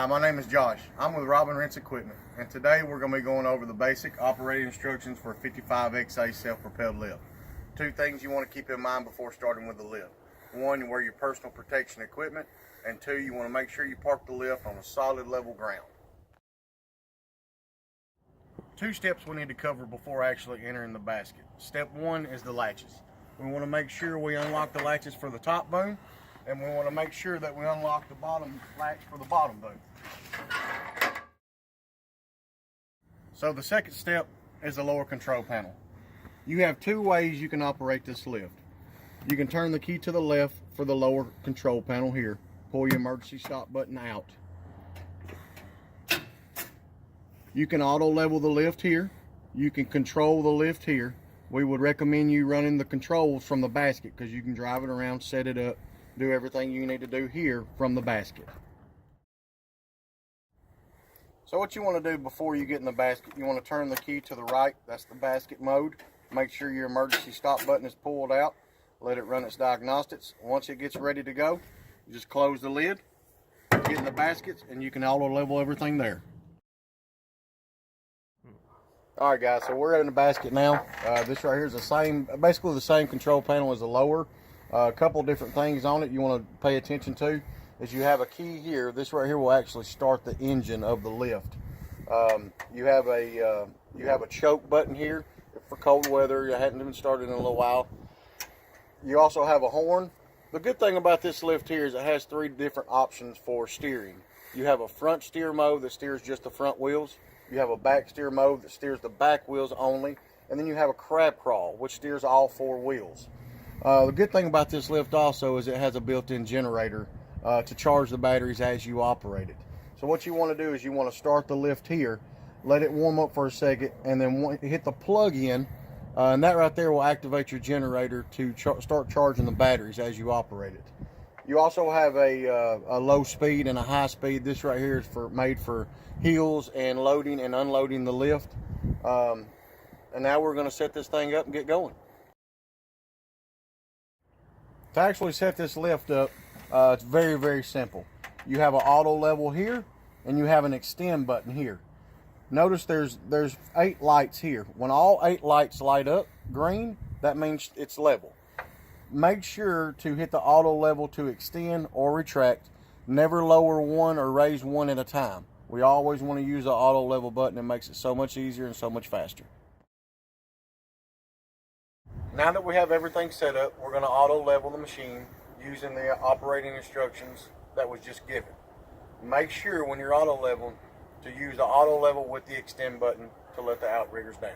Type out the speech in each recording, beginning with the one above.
Hi, my name is Josh. I'm with Robin Rents Equipment, and today we're going to be going over the basic operating instructions for a 55XA self-propelled lift. Two things you want to keep in mind before starting with the lift. One, you wear your personal protection equipment, and two, you want to make sure you park the lift on a solid level ground. Two steps we need to cover before actually entering the basket. Step one is the latches. We want to make sure we unlock the latches for the top boom, and we want to make sure that we unlock the bottom latch for the bottom boom. So the second step is the lower control panel. You have two ways you can operate this lift. You can turn the key to the left for the lower control panel here. Pull your emergency stop button out. You can auto level the lift here. You can control the lift here. We would recommend you running the controls from the basket because you can drive it around, set it up, do everything you need to do here from the basket. So what you want to do before you get in the basket, you want to turn the key to the right. That's the basket mode. Make sure your emergency stop button is pulled out. Let it run its diagnostics. Once it gets ready to go, you just close the lid, get in the baskets, and you can auto level everything there. All right, guys, so we're in the basket now. This right here is basically the same control panel as the lower. A couple different things on it you want to pay attention to is you have a key here. This right here will actually start the engine of the lift. You have a choke button here for cold weather. It hadn't been started in a little while. You also have a horn. The good thing about this lift here is it has three different options for steering. You have a front steer mode that steers just the front wheels. You have a back steer mode that steers the back wheels only. And then you have a crab crawl, which steers all four wheels. The good thing about this lift also is it has a built-in generator to charge the batteries as you operate it. So what you want to do is you want to start the lift here, let it warm up for a second, and then hit the plug in, and that right there will activate your generator to start charging the batteries as you operate it. You also have a low speed and a high speed. This right here is made for hills and loading and unloading the lift. And now we're going to set this thing up and get going. To actually set this lift up, it's very, very simple. You have an auto level here, and you have an extend button here. Notice there's 8 lights here. When all 8 lights light up green, that means it's level. Make sure to hit the auto level to extend or retract. Never lower one or raise one at a time. We always want to use the auto level button. It makes it so much easier and so much faster. Now that we have everything set up, we're going to auto level the machine using the operating instructions that was just given. Make sure when you're auto leveling to use the auto level with the extend button to let the outriggers down.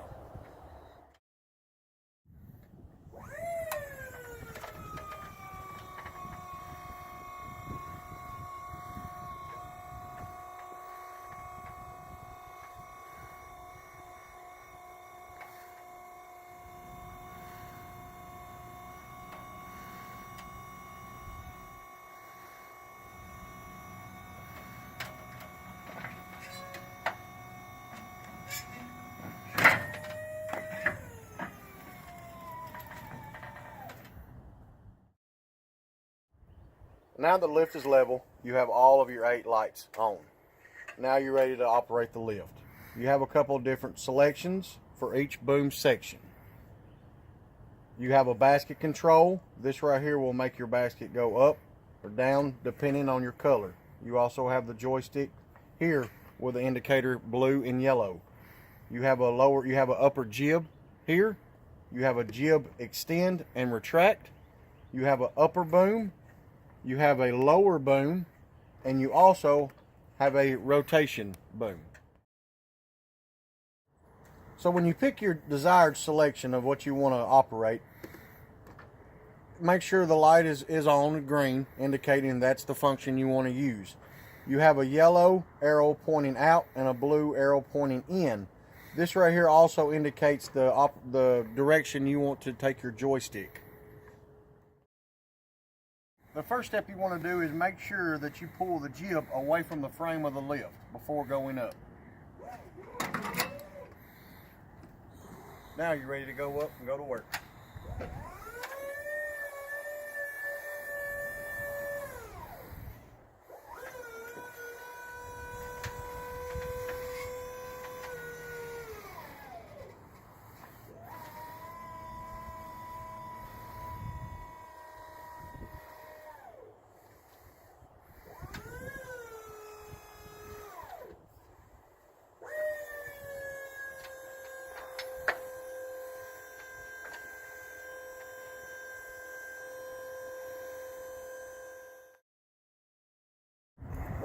Now the lift is level, you have all of your 8 lights on. Now you're ready to operate the lift. You have a couple of different selections for each boom section. You have a basket control. This right here will make your basket go up or down depending on your color. You also have the joystick here with the indicator blue and yellow. You have an upper jib here. You have a jib extend and retract. You have an upper boom. You have a lower boom, and you also have a rotation boom. So when you pick your desired selection of what you want to operate, make sure the light is on green, indicating that's the function you want to use. You have a yellow arrow pointing out and a blue arrow pointing in. This right here also indicates the direction you want to take your joystick. The first step you want to do is make sure that you pull the jib away from the frame of the lift before going up. Now you're ready to go up and go to work.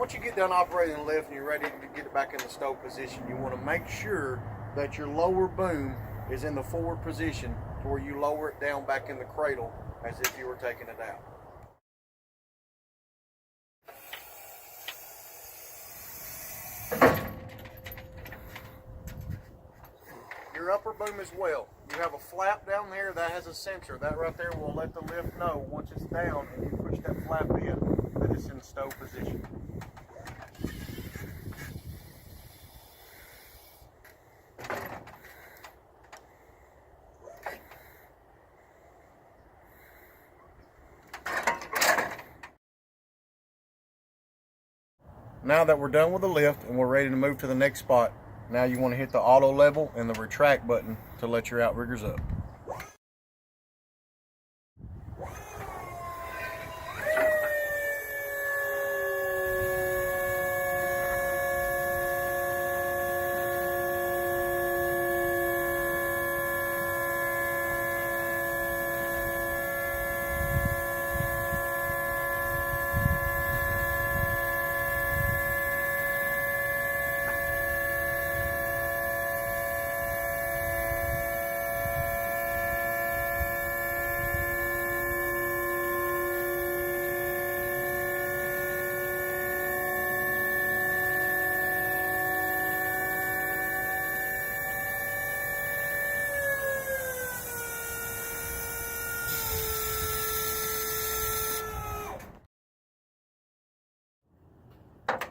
Once you get done operating the lift and you're ready to get it back in the stow position, you want to make sure that your lower boom is in the forward position to where you lower it down back in the cradle as if you were taking it out. Your upper boom as well. You have a flap down there that has a sensor. That right there will let the lift know once it's down and you push that flap in that it's in stow position. Now that we're done with the lift and we're ready to move to the next spot, now you want to hit the auto level and the retract button to let your outriggers up.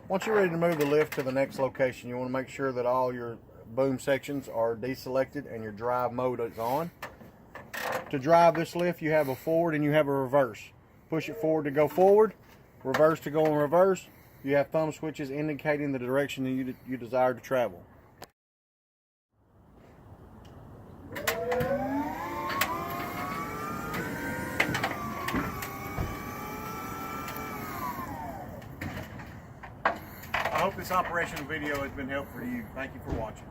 Once you're ready to move the lift to the next location, you want to make sure that all your boom sections are deselected and your drive mode is on. To drive this lift, you have a forward and you have a reverse. Push it forward to go forward, reverse to go in reverse. You have thumb switches indicating the direction that you desire to travel. I hope this operational video has been helpful for you. Thank you for watching.